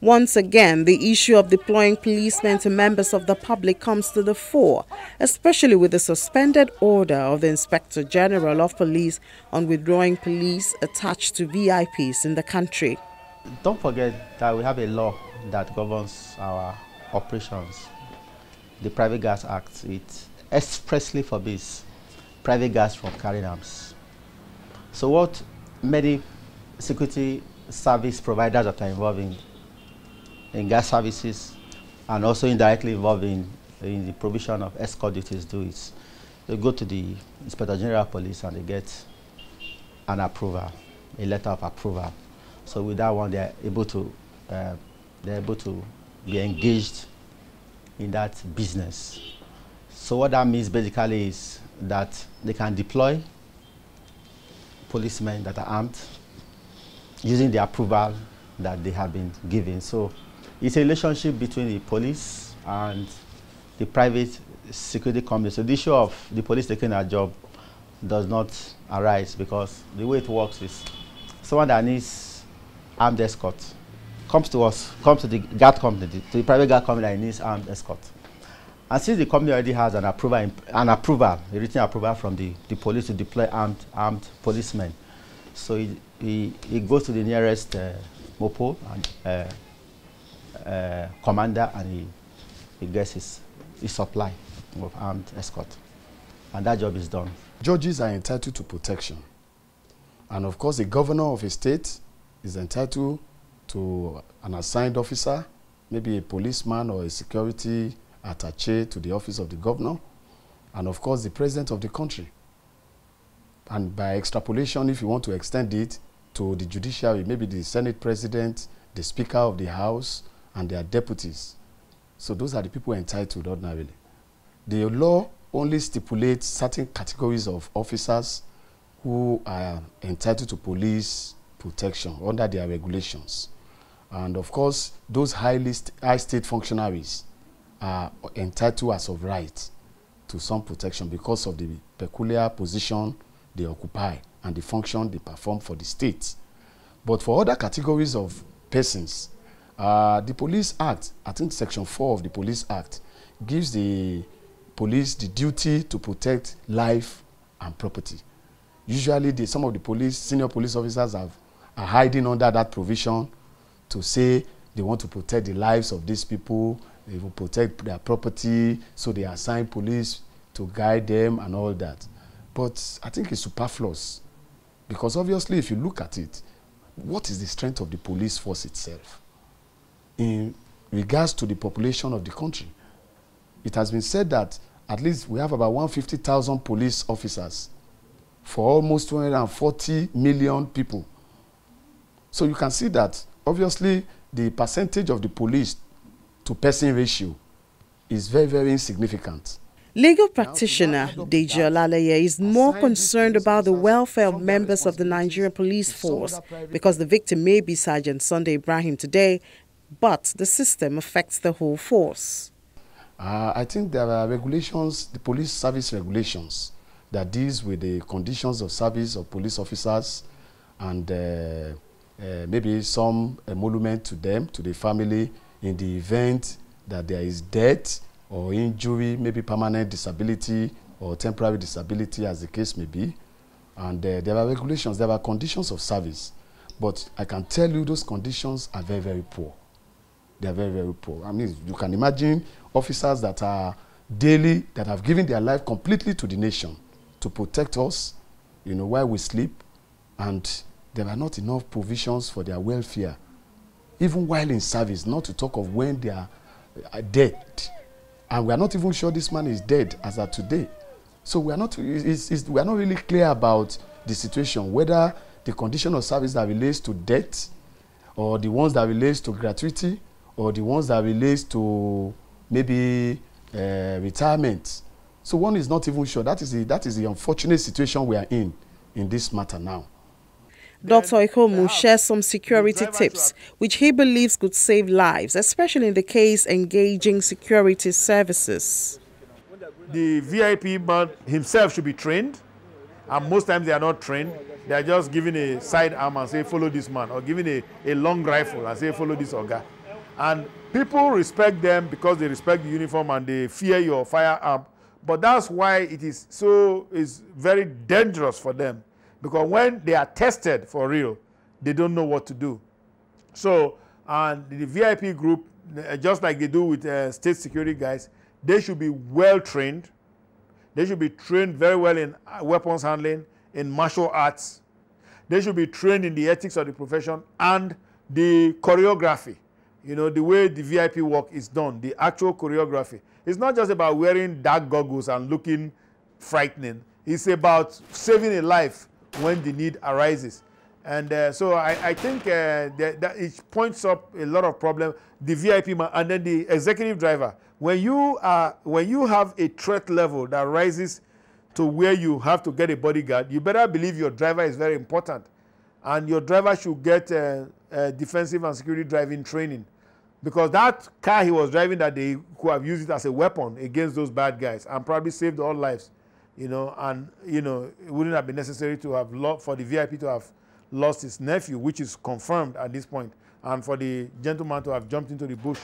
Once again, the issue of deploying policemen to members of the public comes to the fore, especially with the suspended order of the Inspector General of Police on withdrawing police attached to VIPs in the country. Don't forget that we have a law that governs our operations. The Private Gas Act, it expressly forbids private gas from carrying arms. So what many security service providers that are involved in gas services and also indirectly involved in the provision of escort duties do is they go to the Inspector General of Police and they get an approval, a letter of approval. So with that one, they're able to be engaged in that business. So what that means basically is that they can deploy policemen that are armed using the approval that they have been given. So it's a relationship between the police and the private security company. So the issue of the police taking a job does not arise because the way it works is someone that needs armed escort comes to us, comes to the guard company, to the private guard company that needs armed escort. And since the company already has an approval, a written approval from the police to deploy armed policemen, so he goes to the nearest MOPO and commander and he gets his supply of armed escort. And that job is done. Judges are entitled to protection. And of course, the governor of a state is entitled to an assigned officer, maybe a policeman or a security attaché to the office of the governor, and of course the president of the country. And by extrapolation, if you want to extend it to the judiciary, maybe the Senate president, the Speaker of the House, and their deputies. So those are the people entitled ordinarily. The law only stipulates certain categories of officers who are entitled to police protection under their regulations. And of course, those high state functionaries are entitled as of right to some protection because of the peculiar position they occupy and the function they perform for the state. But for other categories of persons, the Police Act, I think Section 4 of the Police Act, gives the police the duty to protect life and property. Usually, some of the senior police officers are hiding under that provision to say they want to protect the lives of these people, they will protect their property, so they assign police to guide them and all that. But I think it's superfluous because obviously if you look at it, what is the strength of the police force itself in regards to the population of the country? It has been said that at least we have about 150,000 police officers for almost 240 million people. So you can see that obviously the percentage of the police to person ratio is very, very insignificant. Legal practitioner Deji Olaleye is more concerned about the welfare of members of the Nigerian police force because the victim may be Sergeant Sunday Ibrahim today, but the system affects the whole force. I think there are regulations, the police service regulations, that deals with the conditions of service of police officers and maybe some emolument to them, to the family, in the event that there is death or injury, maybe permanent disability or temporary disability as the case may be. And there are regulations, there are conditions of service. But I can tell you those conditions are very, very poor. They are very, very poor. I mean, you can imagine officers that are daily, that have given their life completely to the nation to protect us, you know, while we sleep, and there are not enough provisions for their welfare, even while in service, not to talk of when they are dead. And we are not even sure this man is dead as of today. So we are not really clear about the situation, whether the condition of service that relates to death, or the ones that relates to gratuity, or the ones that relates to maybe retirement. So one is not even sure. That is the unfortunate situation we are in this matter now. Dr. Ikomu shares some security tips which he believes could save lives, especially in the case engaging security services. The VIP man himself should be trained, and most times they are not trained. They are just given a sidearm and say, follow this man, or given a long rifle and say, follow this Oga. And people respect them because they respect the uniform and they fear your firearm. But that's why it is very dangerous for them, because when they are tested for real, they don't know what to do. So, and the VIP group, just like they do with state security guys, they should be well trained. They should be trained very well in weapons handling, in martial arts. They should be trained in the ethics of the profession and the choreography. You know, the way the VIP work is done, the actual choreography. It's not just about wearing dark goggles and looking frightening. It's about saving a life when the need arises. And so I think that it points up a lot of problems. The VIP man and then the executive driver. When you have a threat level that rises to where you have to get a bodyguard, you better believe your driver is very important, and your driver should get defensive and security driving training, because that car he was driving that day could have used it as a weapon against those bad guys and probably saved all lives. You know, and you know, it wouldn't have been necessary to have for the VIP to have lost his nephew, which is confirmed at this point, and for the gentleman to have jumped into the bush.